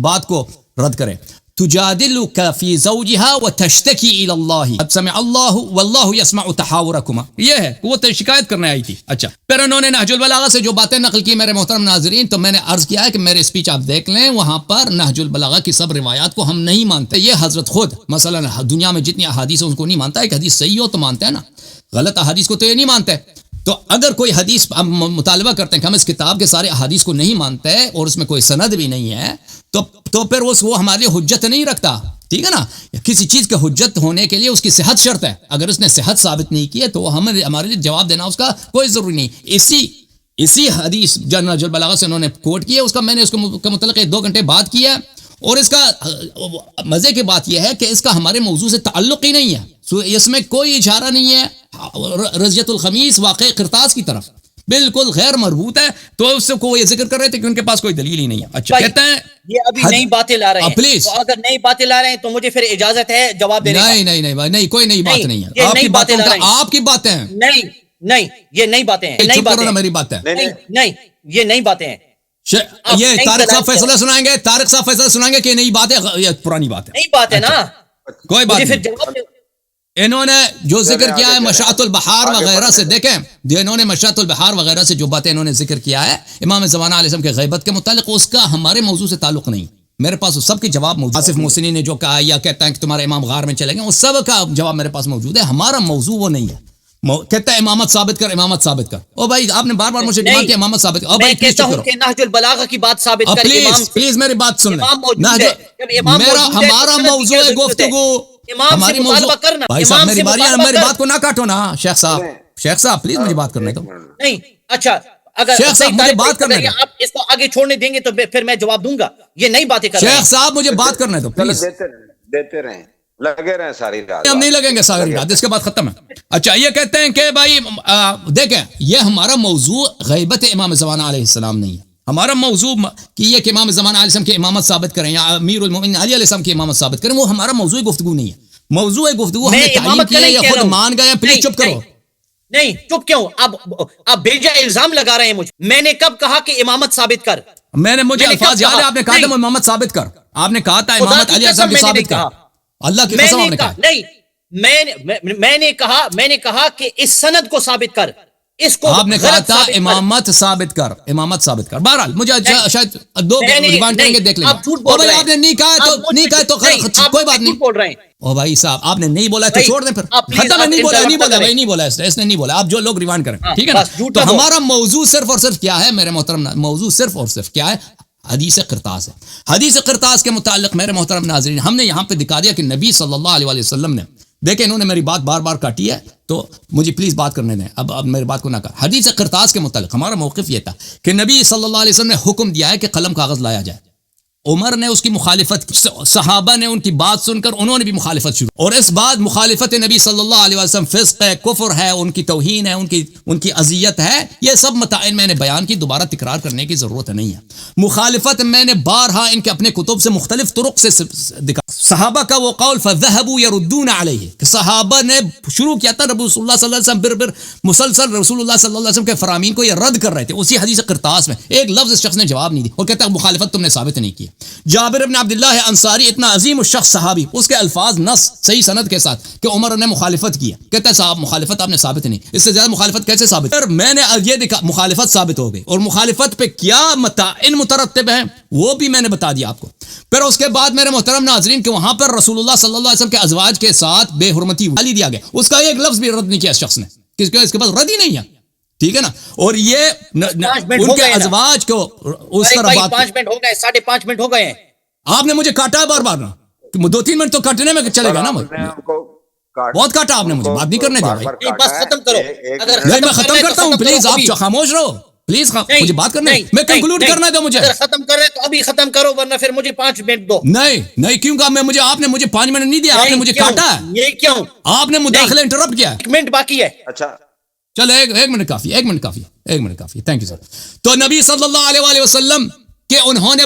بات کو رد کرے. تجادلك في زوجها وتشتكي الى الله قد سمع الله والله يسمع تحاوركما. یہ ہے وہ شکایت کرنے آئی تھی. اچھا پھر انہوں نے نہج البلاغہ سے جو باتیں نقل کی میرے محترم ناظرین، تو میں نے عرض کیا ہے کہ میرے اسپیچ آپ دیکھ لیں، وہاں پر نہج البلاغہ کی سب روایات کو ہم نہیں مانتے. یہ حضرت خود مثلا دنیا میں جتنی احادیث ہیں ان کو نہیں مانتا. ایک حدیث صحیح ہو تو مانتے ہیں نا، غلط احادیث کو تو یہ نہیں مانتے. تو اگر کوئی حدیث مطالبہ کرتے ہیں کہ ہم اس کتاب کے سارے احادیث کو نہیں مانتے اور اس میں کوئی سند بھی نہیں ہے، تو پھر وہ ہمارے لیے حجت نہیں رکھتا. ٹھیک ہے نا. کسی چیز کے حجت ہونے کے لیے اس کی صحت شرط ہے. اگر اس نے صحت ثابت نہیں کی ہے تو ہمارے لیے جواب دینا اس کا کوئی ضروری نہیں. اسی حدیث نہج البلاغہ سے انہوں نے کوٹ کی ہے، اس کا میں نے اس کے متعلق 2 گھنٹے بات کی ہے. اور اس کا مزے کی بات یہ ہے کہ اس کا ہمارے موضوع سے تعلق ہی نہیں ہے. اس میں کوئی اشارہ نہیں ہے رضیت الخمیس واقع قرطاس کی طرف، بالکل غیر مربوط ہے. تو اس کو وہ یہ ذکر کر رہے تھے کہ ان کے پاس کوئی دلیل ہی نہیں ہے. اچھا کہتے ہیں یہ ابھی نئی باتیں لا رہے ہیں. پلیز تو اگر نئی باتیں لا رہے ہیں تو مجھے پھر اجازت ہے جواب دینے کی. نہیں کوئی نئی بات نہیں ہے. آپ کی باتیں ہیں. نہیں یہ نئی باتیں ہیں. نئی باتیں میری بات ہے. نہیں یہ نئی باتیں ہیں. یہ طارق صاحب فیصلہ سنائیں گے، طارق صاحب فیصلہ سنائیں گے کہ نئی بات ہے یا پرانی بات ہے. نئی بات ہے نا، کوئی بات پھر نہیں. جواب انہوں نے جو ذکر کیا ہے مشاۃ البحار وغیرہ سے، دیکھیں انہوں نے مشاۃ البحار وغیرہ سے جو باتیں انہوں نے ذکر کیا ہے امام زمانہ علیہ السلام کے غیبت کے متعلق، اس کا ہمارے موضوع سے تعلق نہیں. میرے پاس اس سب کے جواب موجود. آصف محسنی نے جو کہا یا کہتا ہے کہ تمہارے امام غار میں چلے گئے، اس سب کا جواب میرے پاس موجود ہے. ہمارا موضوع وہ نہیں ہے. کہتا ہے امامت ثابت کر. او بھائی آپ نے بار بار مجھے ڈیمانڈ کیا امامت ثابت کر. او بھائی کہتا ہوں کہ نہج البلاغہ کی بات ثابت کر. پلیز میری بات سن لیں. ہمارا موضوع ہے گفتگو. ہماری موضوع کرنا. بھائی صاحب میری بات کو نہ کاٹو نا. شیخ صاحب پلیز مجھے بات کرنے دو. نہیں اچھا اگر شیخ صاحب مجھے بات کرنے دیں، آپ اس کو آگے چھوڑنے دیں گے تو پھر میں جواب دوں گا. یہ نئی باتیں کر رہے ہیں. شیخ صاحب مجھے بات کرنے دو چلو پلیز. دیتے رہیں لگے رہیں ساری رات. ہم نہیں لگیں گے ساری رات، اس کے بعد ختم ہے. اچھا یہ کہتے ہیں کہ بھائی دیکھیں یہ ہمارا موضوع غیبت امام زمانہ علیہ السلام نہیں ہے. ہمارا موضوع کہ یہ کہ امام زمانہ علیہ السلام کی امامت ثابت کریں یا امیر المومنین علی علیہ السلام کی امامت ثابت کریں، وہ ہمارا موضوع گفتگو نہیں ہے. موضوع گفتگو ہم نے تعلیم کی ہے، یہ خود مان گئے. پلیز چپ کرو. نہیں چپ کیوں؟ آپ بیجا الزام لگا رہے ہیں مجھ. میں نے کب کہا کہ امامت ثابت کر؟ مجھے الفاظ یاد ہے، آپ نے کہا تھا امامت ثابت کر. آپ نے کہا تھا امامت علی علیہ السلام کی ثابت کر. اللہ کی قسم آپ نے کہا. نہیں میں نے کہا کہ اس سند کو ثابت کر. اس کو آپ نے کہا تھا امامت ثابت کر، امامت ثابت کر. بہرحال مجھے شاید دو ریوائنڈ کریں گے دیکھ لیں. او بھائی آپ نے نہیں کہا تو کوئی بات نہیں بول رہے ہیں. او بھائی صاحب آپ نے نہیں بولا تو چھوڑ دیں پھر. ختم ہے. نہیں بولا اس نے نہیں بولا. آپ جو لوگ ریوائنڈ کریں ٹھیک ہے نا. تو ہمارا موضوع صرف اور صرف کیا ہے میرے محترم، موضوع صرف اور صرف کیا ہے؟ حدیث قرطاس ہے. حدیث قرطاس کے متعلق میرے محترم ناظرین ہم نے یہاں پہ دکھا دیا کہ نبی صلی اللہ علیہ وسلم نے، دیکھیں انہوں نے میری بات بار بار کاٹی ہے تو مجھے پلیز بات کرنے دیں. اب میری بات کو نہ کر. حدیث قرطاس کے متعلق ہمارا موقف یہ تھا کہ نبی صلی اللہ علیہ وسلم نے حکم دیا ہے کہ قلم کاغذ لایا جائے. عمر نے اس کی مخالفت کی، صحابہ نے ان کی بات سن کر انہوں نے بھی مخالفت شروع. اور اس بات مخالفت نبی صلی اللہ علیہ وسلم فسق ہے، کفر ہے، ان کی توہین ہے، ان کی اذیت ہے. یہ سب مسائل میں نے بیان کی، دوبارہ تکرار کرنے کی ضرورت نہیں ہے. مخالفت میں نے بارہا ان کے اپنے کتب سے مختلف طرق سے دکھا. صحابہ کا وہ قول فذهبوا يردون علیہ کہ صحابہ نے شروع کیا تھا رسول اللہ صلی اللہ علیہ وسلم مسلسل رسول اللہ صلی اللہ علیہ وسلم کے فرامین کو یہ رد کر رہے تھے. اسی حدیث قرطاس میں ایک لفظ اس شخص نے جواب نہیں دی اور کہتا ہے مخالفت تم نے ثابت نہیں کی. جابر بن عبداللہ انصاری اتنا عظیم الشخص صحابی، اس کے الفاظ نص صحیح سند کے ساتھ کہ عمر نے مخالفت کی ہے، کہتا ہے صاحب مخالفت آپ نے ثابت نہیں. اس سے زیادہ مخالفت کیسے ثابت؟ پھر میں نے یہ دیکھا مخالفت ثابت ہو گئی اور مخالفت پہ کیا متعین مترتب ہیں وہ بھی میں نے بتا دیا آپ کو. پھر اس کے بعد میرے محترم ناظرین کہ وہاں پر رسول اللہ صلی اللہ علیہ وسلم کے ازواج کے ساتھ بے حرمتی گالی دیا گیا، اس کا ایک لفظ بھی رد نہیں کیا اس شخص نے، اس کے پاس رد ہی نہیں ہے. ٹھیک ہے نا. اور یہ ان کے ازواج کو اس طرح بات 5 منٹ ہو گئے، 5.5 منٹ ہو گئے ہیں. آپ نے مجھے کاٹا ہے بار بار نا، 2-3 منٹ تو کاٹنے میں چلے گا نا. بہت کاٹا آپ نے مجھے، بات نہیں کرنے دیا بھائی. بس ختم کرو. نہیں میں ختم کرتا ہوں پلیز، آپ خاموش رہو پلیز. مجھے بات کرنے میں کنکلوڈ کرنا دو مجھے. ختم کر رہے تو ابھی ختم کرو ورنہ پھر مجھے 5 منٹ دو. نہیں کیوں کہا میں مجھے، آپ نے مجھے 5 منٹ نہیں دیا، آپ نے مجھے کاٹا ہے. یہ کیوں؟ آپ نے مداخلہ انٹرپٹ کیا. 1 منٹ باقی ہے. اچھا چلو ایک minute coffee, 1 minute coffee. Thank you سر. تو نبی صلی اللہ علیہ وسلم کہ انہوں نے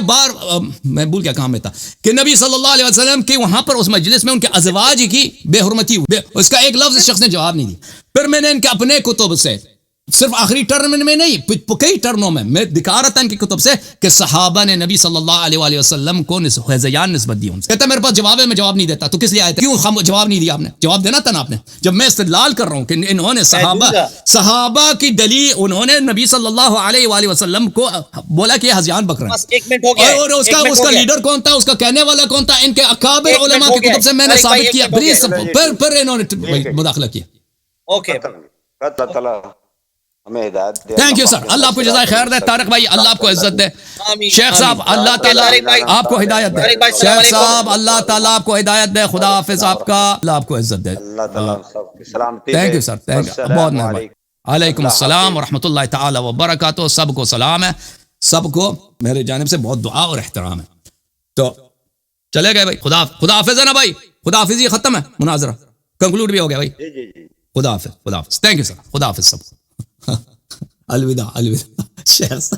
میں بھول کیا کہاں میں تھا کہ نبی صلی اللہ علیہ وسلم کے وہاں پر اس مجلس میں ان کے ازواج کی بے حرمتی ہوئی، اس کا ایک لفظ شخص نے جواب نہیں دی. پھر میں نے ان کے اپنے کتب سے صرف آخری ٹرم میں نہیں کئی ٹرموں میں دکھا رہا تھا ان کی کتب سے کہ صحابہ نے نبی صلی اللہ علیہ وسلم کو ہذیان نسبت دی. ان سے کہتا ہے میرے پاس جواب ہے، میں جواب نہیں دیتا. تو کس لیے آئے تھے؟ کیوں جواب نہیں دیا آپ نے؟ جواب دینا تھا نا آپ نے. جب میں استدلال کر رہا ہوں کہ انہوں نے صحابہ کی دلیل، انہوں نے نبی صلی اللہ علیہ وسلم کو بولا کہ ہذیان بک رہے ہیں، اور اس کا لیڈر کون تھا، اس کا کہنے والا کون تھا، ان کے اکابر علماء کی کتب سے میں نے ثابت کیا. پلیز پھر انہوں نے مداخلہ کیا. Okay thank you sir. اللہ آپ کو جزائے خیر دے. طارق بھائی اللہ آپ کو عزت دے. شیخ صاحب اللہ تعالیٰ آپ کو ہدایت دے. شیخ صاحب اللہ تعالیٰ آپ کو ہدایت دے. خدا حافظ آپ کا. اللہ آپ کو عزت دے. Thank you sir. Thank you بہت مہربانی. علیکم السلام ورحمۃ اللہ تعالیٰ وبرکاتہ. سب کو سلام ہے، سب کو میرے جانب سے بہت دعا اور احترام ہے. تو چلے گئے بھائی. خدا حافظ ہے نا بھائی. خدا حافظ. یہ ختم ہے مناظرہ، کنکلوڈ بھی ہو گیا بھائی. خدا حافظ. تھینک یو سر. خدا حافظ. سب الوداع. شیخ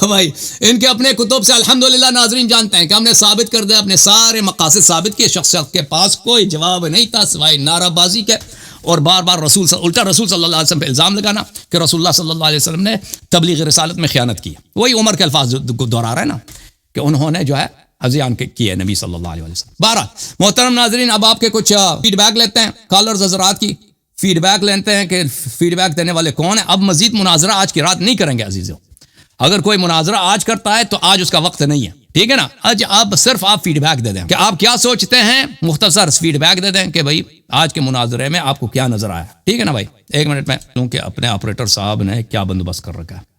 بھائی ان کے اپنے کتب سے الحمدللہ ناظرین جانتے ہیں کہ ہم نے ثابت کر دیا، اپنے سارے مقاصد ثابت کیے. شخص کے پاس کوئی جواب نہیں تھا سوائے نعرہ بازی کے اور بار بار رسول صلی اللہ علیہ وسلم پہ الزام لگانا کہ رسول اللہ صلی اللہ علیہ وسلم نے تبلیغ رسالت میں خیانت کی. وہی عمر کے الفاظ دہرا رہے ہیں نا کہ انہوں نے جو ہے ہذیان کی ہے نبی صلی اللہ علیہ وسلم. بہرحال محترم ناظرین اب آپ کے کچھ فیڈ بیک لیتے ہیں، کالرز حضرات کی فیڈ بیک لیتے ہیں کہ فیڈ بیک دینے والے کون ہیں. اب مزید مناظرہ آج کی رات نہیں کریں گے عزیزوں. اگر کوئی مناظرہ آج کرتا ہے تو آج اس کا وقت نہیں ہے. ٹھیک ہے نا. آج آپ صرف فیڈ بیک دے دیں کہ آپ کیا سوچتے ہیں، مختصر فیڈ بیک دے دیں کہ بھائی آج کے مناظرے میں آپ کو کیا نظر آیا. ٹھیک ہے نا بھائی. 1 منٹ میں کیونکہ اپنے آپریٹر صاحب نے کیا بندوبست کر رکھا ہے.